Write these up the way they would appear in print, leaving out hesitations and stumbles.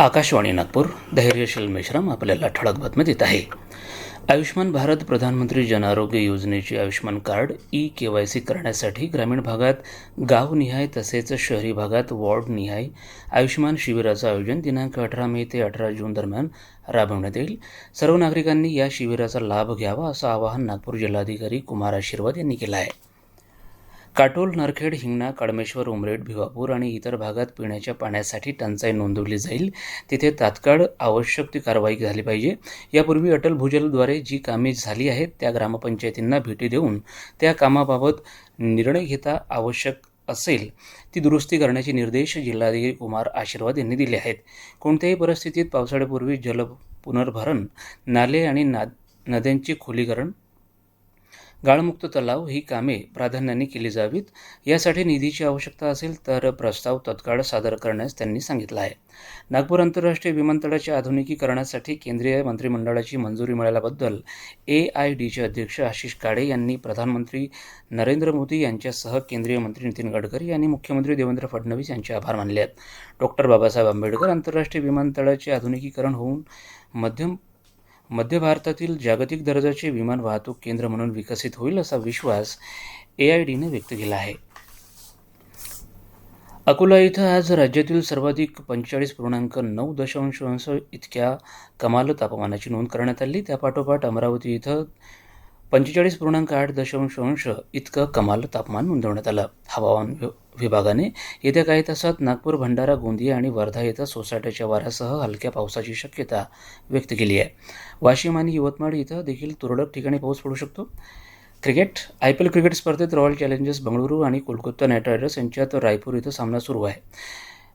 आकाशवाणी नागपूर. धैर्यशील मेश्राम आपल्याला ठळक बातमी देत आहे. आयुष्मान भारत प्रधानमंत्री जन आरोग्य योजनेचे आयुष्मान कार्ड KYC करण्यासाठी ग्रामीण भागात गावनिहाय तसेच शहरी भागात वॉर्डनिहाय आयुष्मान शिबिराचं आयोजन दिनांक 18 मे ते 18 जून दरम्यान राबवण्यात येईल. सर्व नागरिकांनी या शिबिराचा लाभ घ्यावा असं आवाहन नागपूर जिल्हाधिकारी कुमार आशीर्वाद यांनी केलं आहे. काटोल, नरखेड, हिंगणा, कडमेश्वर, उमरेड, भिवापूर आणि इतर भागात पिण्याच्या पाण्यासाठी टंचाई नोंदवली जाईल. तिथे तात्काळ आवश्यक ती कारवाई झाली पाहिजे. यापूर्वी अटल भूजलद्वारे जी कामे झाली आहेत त्या ग्रामपंचायतींना भेटी देऊन त्या कामाबाबत निर्णय घेता आवश्यक असेल ती दुरुस्ती करण्याचे निर्देश जिल्हाधिकारी कुमार आशीर्वाद यांनी दिले आहेत. कोणत्याही परिस्थितीत पावसाळ्यापूर्वी जल पुनर्भरण, नाले आणि नद्यांचे खोलीकरण, गाळमुक्त तलाव ही कामे प्राधान्याने केली जावीत. यासाठी निधीची आवश्यकता असेल तर प्रस्ताव तत्काळ सादर करण्यास त्यांनी सांगितलं आहे. नागपूर आंतरराष्ट्रीय विमानतळाच्या आधुनिकीकरणासाठी केंद्रीय मंत्रिमंडळाची मंजुरी मिळाल्याबद्दल AIDचे अध्यक्ष आशिष काळे यांनी प्रधानमंत्री नरेंद्र मोदी यांच्यासह केंद्रीय मंत्री नितीन गडकरी यांनी मुख्यमंत्री देवेंद्र फडणवीस यांचे आभार मानले आहेत. डॉक्टर बाबासाहेब आंबेडकर आंतरराष्ट्रीय विमानतळाचे आधुनिकीकरण होऊन मध्य भारतातील जागतिक दर्जाचे विमान वाहतूक केंद्र म्हणून विकसित होईल असा विश्वास AIDने व्यक्त केला आहे. अकोला इथं आज राज्यातील सर्वाधिक 45.9 इतक्या कमाल तापमानाची नोंद करण्यात आली. त्यापाठोपाठ अमरावती इथं 45.8 इतकं कमाल तापमान नोंदवण्यात आलं. हवामान विभागाने येत्या काही तासात नागपूर, भंडारा, गोंदिया आणि वर्धा इथं सोसाट्याच्या वाऱ्यासह हलक्या पावसाची शक्यता व्यक्त केली आहे. वाशिम आणि यवतमाळ इथं देखील तुरळक ठिकाणी पाऊस पडू शकतो. क्रिकेट IPL क्रिकेट स्पर्धेत रॉयल चॅलेंजर्स बंगळुरू आणि कोलकाता नाईट रायडर्स यांच्यात रायपूर इथं सामना सुरू आहे.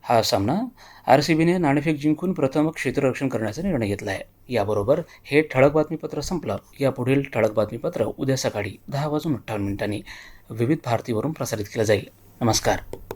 हा सामना RCBने नाणेफेक जिंकून प्रथम क्षेत्ररक्षण करण्याचा निर्णय घेतला आहे. याबरोबर हे ठळक बातमीपत्र संपलं. यापुढील ठळक बातमीपत्र उद्या सकाळी 10:58 विविध भारतीवरून प्रसारित केलं जाईल. नमस्कार.